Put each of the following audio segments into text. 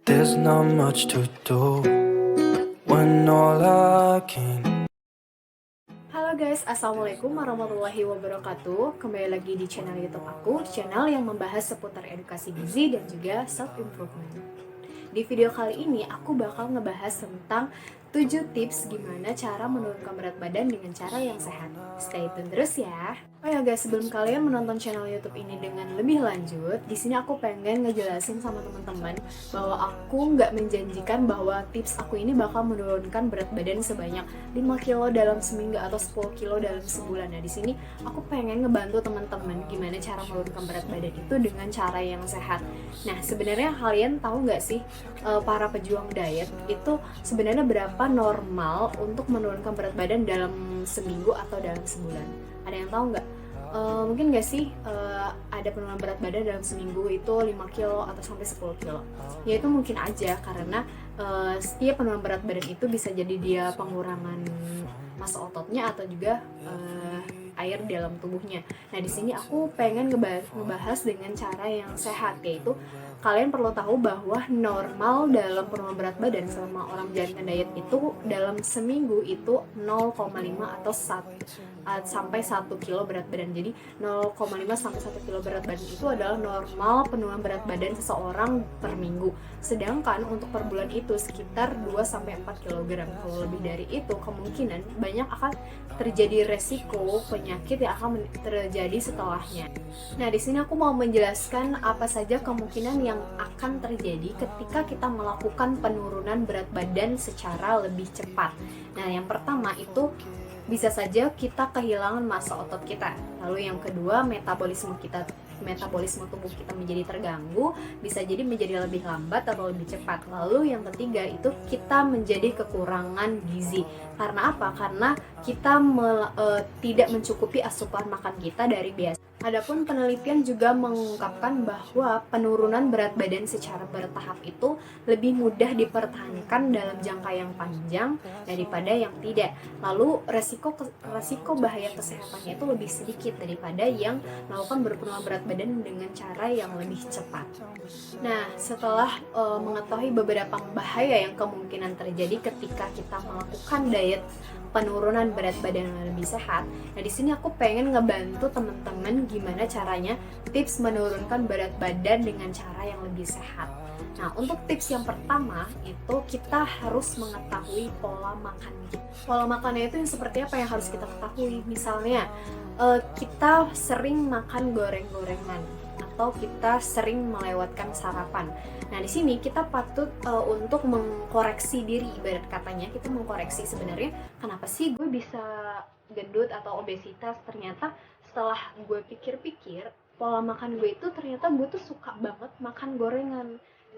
There's not much to do when all I can. Halo guys, assalamualaikum warahmatullahi wabarakatuh. Kembali lagi di channel YouTube aku, channel yang membahas seputar edukasi gizi dan juga self improvement. Di video kali ini aku bakal ngebahas tentang 7 tips gimana cara menurunkan berat badan dengan cara yang sehat. Stay tune terus ya. Oh ya guys, sebelum kalian menonton channel YouTube ini dengan lebih lanjut, di sini aku pengen ngejelasin sama teman-teman bahwa aku nggak menjanjikan bahwa tips aku ini bakal menurunkan berat badan sebanyak 5 kilo dalam seminggu atau 10 kilo dalam sebulan. Nah, di sini aku pengen ngebantu teman-teman gimana cara menurunkan berat badan itu dengan cara yang sehat. Nah, sebenarnya kalian tahu nggak sih para pejuang diet itu sebenarnya berapa normal untuk menurunkan berat badan dalam seminggu atau dalam sebulan? Ada yang tahu nggak? Mungkin nggak sih ada penurunan berat badan dalam seminggu itu 5 kilo atau sampai 10 kilo? Ya itu mungkin aja karena setiap penurunan berat badan itu bisa jadi dia pengurangan massa ototnya atau juga air dalam tubuhnya. Nah, di sini aku pengen ngebahas dengan cara yang sehat, yaitu kalian perlu tahu bahwa normal dalam penurunan berat badan selama orang menjalankan diet itu dalam seminggu itu 0,5 atau 1 sampai 1 kilo berat badan. Jadi 0,5 sampai 1 kilo berat badan itu adalah normal penurunan berat badan seseorang per minggu. Sedangkan untuk per bulan itu sekitar 2 sampai 4 kg. Kalau lebih dari itu kemungkinan banyak akan terjadi resiko penyakit yang akan terjadi setelahnya. Nah, di sini aku mau menjelaskan apa saja kemungkinan yang akan terjadi ketika kita melakukan penurunan berat badan secara lebih cepat. Nah, yang pertama itu bisa saja kita kehilangan massa otot kita. Lalu yang kedua, metabolisme tubuh kita menjadi terganggu, bisa jadi menjadi lebih lambat atau lebih cepat. Lalu yang ketiga itu kita menjadi kekurangan gizi. Karena apa? Karena kita tidak mencukupi asupan makan kita dari biasa. Adapun penelitian juga mengungkapkan bahwa penurunan berat badan secara bertahap itu lebih mudah dipertahankan dalam jangka yang panjang daripada yang tidak. Lalu resiko bahaya kesehatannya itu lebih sedikit daripada yang melakukan penurunan berat badan dengan cara yang lebih cepat. Nah, setelah mengetahui beberapa bahaya yang kemungkinan terjadi ketika kita melakukan diet penurunan berat badan yang lebih sehat. Nah, di sini aku pengen ngebantu teman-teman gimana caranya tips menurunkan berat badan dengan cara yang lebih sehat. Nah, untuk tips yang pertama itu kita harus mengetahui pola makan kita. Pola makannya itu yang seperti apa yang harus kita ketahui. Misalnya, kita sering makan goreng-gorengan atau kita sering melewatkan sarapan. Nah, di sini kita patut untuk mengkoreksi diri, ibarat katanya kita mengkoreksi sebenarnya kenapa sih gue bisa gendut atau obesitas. Ternyata setelah gue pikir-pikir, pola makan gue itu ternyata gue tuh suka banget makan gorengan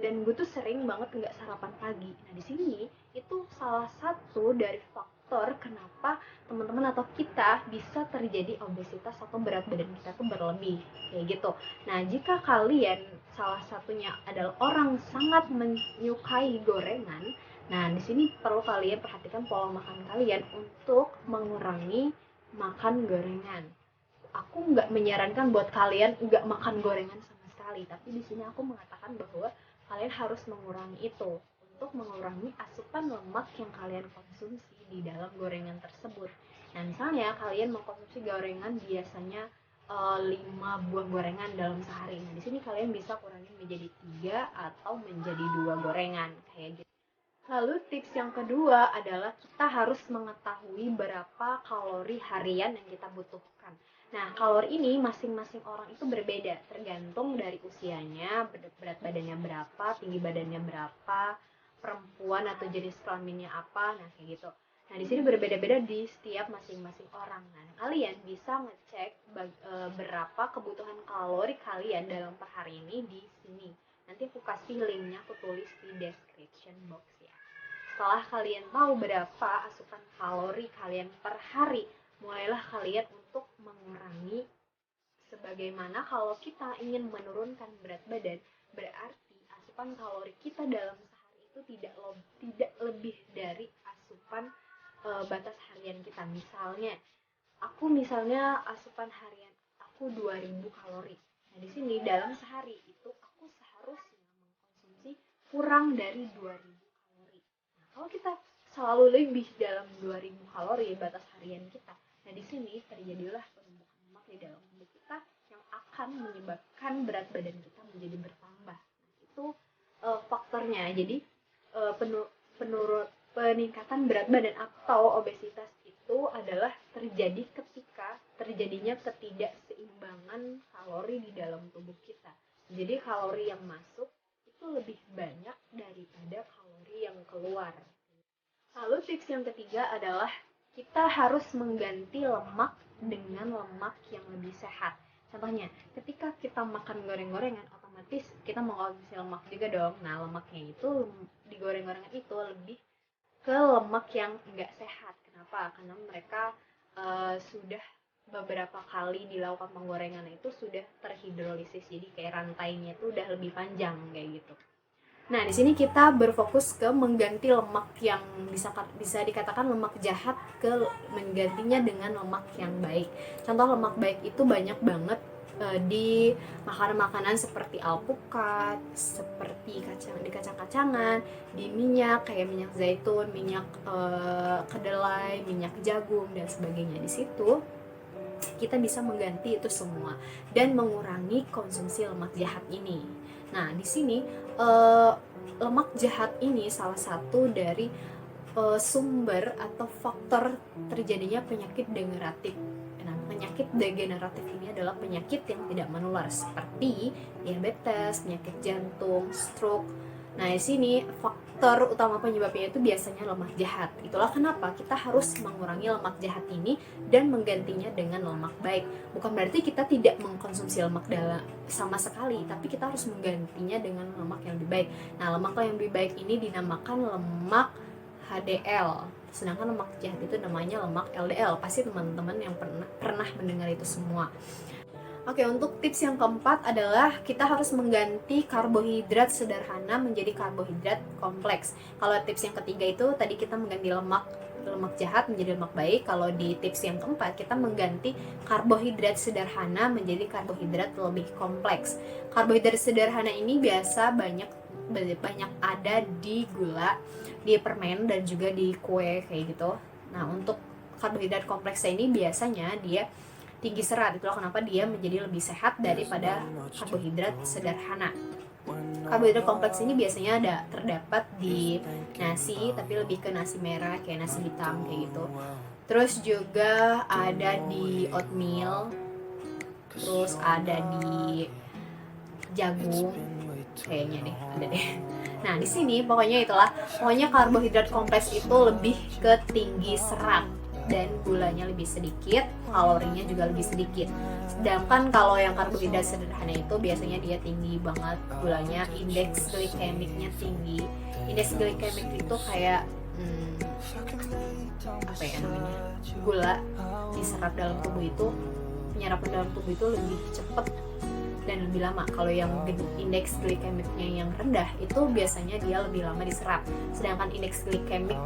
dan gue tuh sering banget nggak sarapan pagi. Nah, di sini itu salah satu dari faktor kenapa teman-teman atau kita bisa terjadi obesitas atau berat badan kita tuh berlebih kayak gitu. Nah, jika kalian salah satunya adalah orang sangat menyukai gorengan, nah di sini perlu kalian perhatikan pola makan kalian untuk mengurangi makan gorengan. Aku nggak menyarankan buat kalian nggak makan gorengan sama sekali, tapi di sini aku mengatakan bahwa kalian harus mengurangi itu untuk mengurangi asupan lemak yang kalian konsumsi di dalam gorengan tersebut. Nah, misalnya kalian mengkonsumsi gorengan biasanya 5 buah gorengan dalam sehari. Nah, di sini kalian bisa kurangin menjadi 3 atau menjadi 2 gorengan kayak gitu. Lalu tips yang kedua adalah kita harus mengetahui berapa kalori harian yang kita butuhkan. Nah, kalori ini masing-masing orang itu berbeda, tergantung dari usianya, berat badannya berapa, tinggi badannya berapa, perempuan atau jenis kelaminnya apa, nah kayak gitu. Nah, di sini berbeda-beda di setiap masing-masing orang. Nah, kalian bisa ngecek berapa kebutuhan kalori kalian dalam per hari ini di sini. Nanti aku kasih linknya, aku tulis di description box ya. Setelah kalian tahu berapa asupan kalori kalian per hari, mulailah kalian untuk mengurangi. Sebagaimana kalau kita ingin menurunkan berat badan, berarti asupan kalori kita dalam sehari itu tidak lebih dari asupan batas harian kita. Misalnya asupan harian aku 2000 kalori. Nah, di sini dalam sehari itu aku seharusnya mengkonsumsi kurang dari 2000 kalori. Nah, kalau kita selalu lebih dalam 2000 kalori batas harian kita, nah di sini terjadilah penumbuhan lemak di dalam tubuh kita yang akan menyebabkan berat badan kita menjadi bertambah. Nah, itu faktornya. Jadi peningkatan berat badan atau obesitas itu adalah terjadi ketika terjadinya ketidakseimbangan kalori di dalam tubuh kita. Jadi kalori yang masuk itu lebih banyak daripada kalori yang keluar. Lalu tips yang ketiga adalah kita harus mengganti lemak dengan lemak yang lebih sehat. Contohnya, ketika kita makan goreng-gorengan, otomatis kita mengkonsumsi lemak juga dong. Nah, lemaknya itu di goreng-gorengan itu lebih ke lemak yang enggak sehat. Kenapa? Karena mereka sudah beberapa kali dilakukan penggorengan itu sudah terhidrolisis, jadi kayak rantainya itu udah lebih panjang kayak gitu. Nah, di sini kita berfokus ke mengganti lemak yang bisa dikatakan lemak jahat ke menggantinya dengan lemak yang baik. Contoh lemak baik itu banyak banget di makanan-makanan seperti alpukat, seperti di kacang-kacangan, di minyak kayak minyak zaitun, minyak kedelai, minyak jagung dan sebagainya. Di situ kita bisa mengganti itu semua dan mengurangi konsumsi lemak jahat ini. Nah, di sini lemak jahat ini salah satu dari sumber atau faktor terjadinya penyakit degeneratif. Nah, penyakit degeneratif ini adalah penyakit yang tidak menular seperti diabetes, penyakit jantung, stroke. Nah, di sini faktor utama penyebabnya itu biasanya lemak jahat. Itulah kenapa kita harus mengurangi lemak jahat ini dan menggantinya dengan lemak baik. Bukan berarti kita tidak mengkonsumsi lemak sama sekali, tapi kita harus menggantinya dengan lemak yang lebih baik. Nah, lemak yang lebih baik ini dinamakan lemak HDL. Sedangkan lemak jahat itu namanya lemak LDL. Pasti teman-teman yang pernah mendengar itu semua. Oke, untuk tips yang keempat adalah kita harus mengganti karbohidrat sederhana menjadi karbohidrat kompleks. Kalau tips yang ketiga itu tadi kita mengganti lemak jahat menjadi lemak baik. Kalau di tips yang keempat kita mengganti karbohidrat sederhana menjadi karbohidrat lebih kompleks. Karbohidrat sederhana ini biasa banyak ada di gula, di permen dan juga di kue kayak gitu. Nah, untuk karbohidrat kompleks ini biasanya dia tinggi serat, itulah kenapa dia menjadi lebih sehat daripada karbohidrat sederhana. Karbohidrat kompleks ini biasanya terdapat di nasi, tapi lebih ke nasi merah kayak nasi hitam kayak gitu. Terus juga ada di oatmeal, terus ada di jagung, kayaknya deh ada deh. Nah, di sini pokoknya karbohidrat kompleks itu lebih ke tinggi serat dan gulanya lebih sedikit, kalorinya juga lebih sedikit. Sedangkan kalau yang karbohidrat sederhana itu biasanya dia tinggi banget gulanya, indeks glikemiknya tinggi. Indeks glikemik itu kayak apa ya namanya? Gula diserap dalam tubuh itu, penyerapan dalam tubuh itu lebih cepat dan lebih lama. Kalau yang indeks glikemiknya yang rendah itu biasanya dia lebih lama diserap. Sedangkan indeks glikemik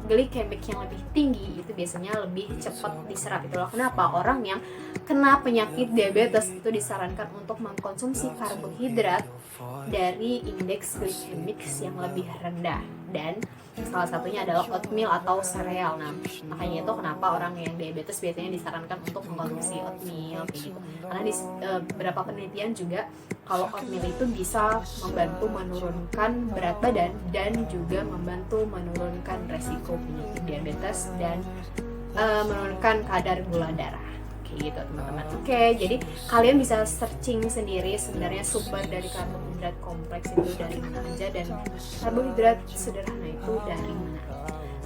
glikemik yang lebih tinggi itu biasanya lebih cepat diserap. Itulah kenapa orang yang kena penyakit diabetes itu disarankan untuk mengkonsumsi karbohidrat dari indeks glikemik yang lebih rendah, dan salah satunya adalah oatmeal atau sereal. Nah, makanya itu kenapa orang yang diabetes biasanya disarankan untuk mengkonsumsi oatmeal kayak gitu. Karena di beberapa penelitian juga kalau oatmeal itu bisa membantu menurunkan berat badan dan juga membantu menurunkan resiko penyakit diabetes dan menurunkan kadar gula darah. Kayak gitu teman-teman. Oke, jadi kalian bisa searching sendiri sebenarnya sumber dari karbohidrat kompleks itu dari mana aja dan karbohidrat sederhana itu dari mana.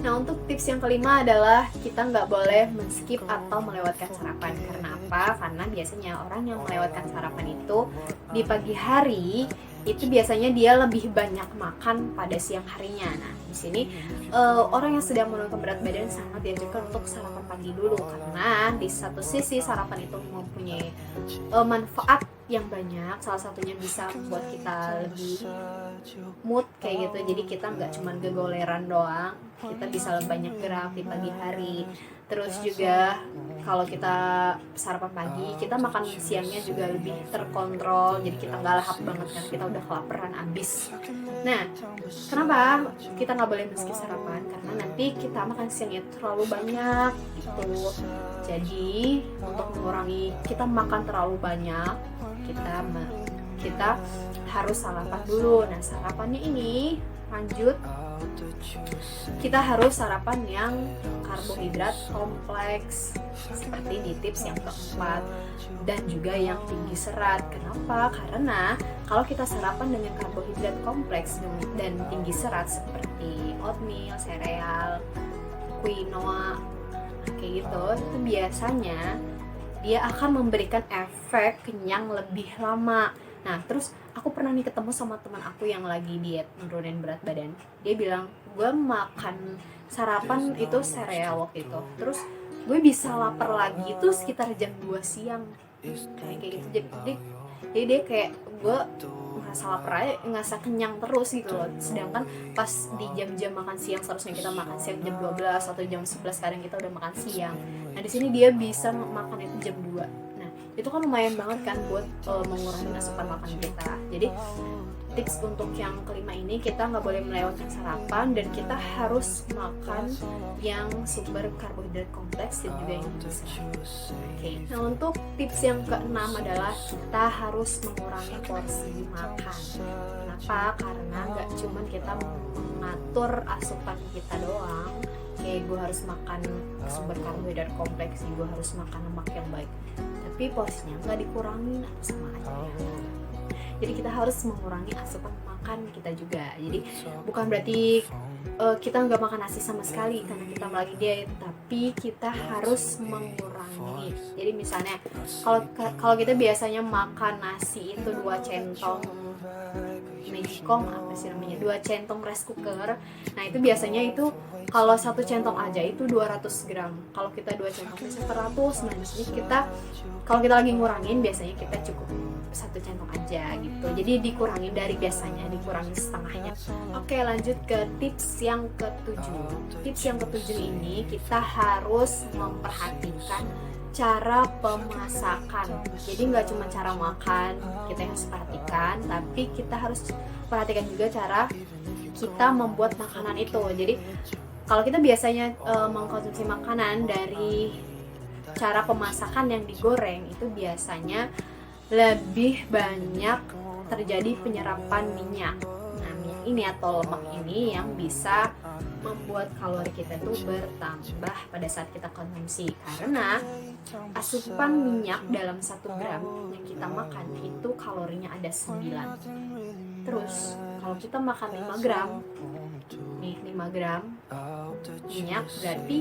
Nah, untuk tips yang kelima adalah kita nggak boleh men-skip atau melewatkan sarapan. Karena apa? Karena biasanya orang yang melewatkan sarapan itu di pagi hari itu biasanya dia lebih banyak makan pada siang harinya. Nah, di sini orang yang sedang menurunkan berat badan sangat dianjurkan untuk sarapan pagi dulu, karena di satu sisi sarapan itu mempunyai manfaat yang banyak, salah satunya bisa membuat kita lebih mood kayak gitu. Jadi kita nggak cuman gegoleran doang, kita bisa lebih banyak gerak di pagi hari. Terus juga kalau kita sarapan pagi, kita makan siangnya juga lebih terkontrol, jadi kita nggak lahap banget karena kita udah kelaparan abis. Nah, kenapa kita nggak boleh skip sarapan? Karena nanti kita makan siangnya terlalu banyak gitu. Jadi untuk mengurangi kita makan terlalu banyak, kita harus sarapan dulu. Nah, sarapannya ini lanjut, kita harus sarapan yang karbohidrat kompleks seperti di tips yang keempat, dan juga yang tinggi serat. Kenapa? Karena kalau kita sarapan dengan karbohidrat kompleks dan tinggi serat seperti oatmeal, sereal, quinoa kayak gitu, itu biasanya dia akan memberikan efek kenyang lebih lama. Nah, terus aku pernah nih ketemu sama teman aku yang lagi diet nurunin berat badan. Dia bilang, gue makan sarapan itu sereal waktu itu, terus gue bisa lapar lagi itu sekitar jam 2 siang kayak gitu. Jadi dia kayak, gue ngerasa lapar aja, ngerasa kenyang terus gitu loh. Sedangkan pas di jam-jam makan siang, seharusnya kita makan siang jam 12 atau jam 11, kadang kita udah makan siang. Nah, di sini dia bisa makan itu jam 2. Nah, itu kan lumayan banget kan buat mengurangi asupan makan kita. Jadi tips untuk yang kelima ini, kita nggak boleh melewatkan sarapan dan kita harus makan yang sumber karbohidrat kompleks dan juga yang tinggi serat. Oke. Nah, untuk tips yang keenam adalah kita harus mengurangi porsi makan. Kenapa? Karena nggak cuman kita mengatur asupan kita doang, kayak gue harus makan sumber karbohidrat kompleks, gue harus makan lemak yang baik, tapi porsinya nggak dikurangin atau sama aja. Jadi kita harus mengurangi asupan makan kita juga. Jadi bukan berarti kita nggak makan nasi sama sekali karena kita lagi diet, tapi kita harus mengurangi. Jadi misalnya kalau kita biasanya makan nasi itu 2 centong magicom, apa sih namanya, 2 centong rice cooker. Nah, itu biasanya itu kalau 1 centong aja itu 200 gram. Kalau kita 2 centong itu 100. Nah, jadi kalau kita lagi ngurangin, biasanya kita cukup 1 centong aja gitu. Jadi dikurangin dari biasanya, dikurangin setengahnya. Oke, lanjut ke tips yang ketujuh. Tips yang ketujuh ini kita harus memperhatikan cara pemasakan. Jadi nggak cuma cara makan kita yang harus perhatikan, tapi kita harus perhatikan juga cara kita membuat makanan itu. Jadi kalau kita biasanya mengkonsumsi makanan dari cara pemasakan yang digoreng, itu biasanya lebih banyak terjadi penyerapan minyak. Nah, minyak ini atau lemak ini yang bisa membuat kalori kita tuh bertambah pada saat kita konsumsi, karena asupan minyak dalam 1 gram yang kita makan itu kalorinya ada 9. Terus kalau kita makan 5 gram nih, 5 gram minyak berarti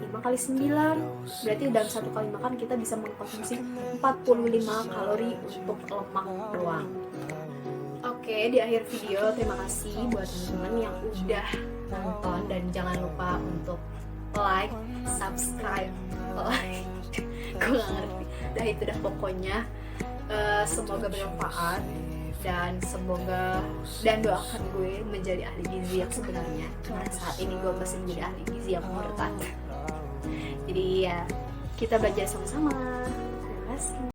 5 kali 9, berarti dalam 1 kali makan kita bisa mengkonsumsi 45 kalori untuk lemak doang. Oke, di akhir video terima kasih buat teman-teman yang udah nonton, dan jangan lupa untuk like, subscribe, gue gak ngerti. Nah, itu dah pokoknya. Semoga bermanfaat dan doakan gue menjadi ahli gizi yang sebenarnya. Karena saat ini gue masih menjadi ahli gizi yang murtad. Jadi ya, kita belajar sama-sama. Terima kasih.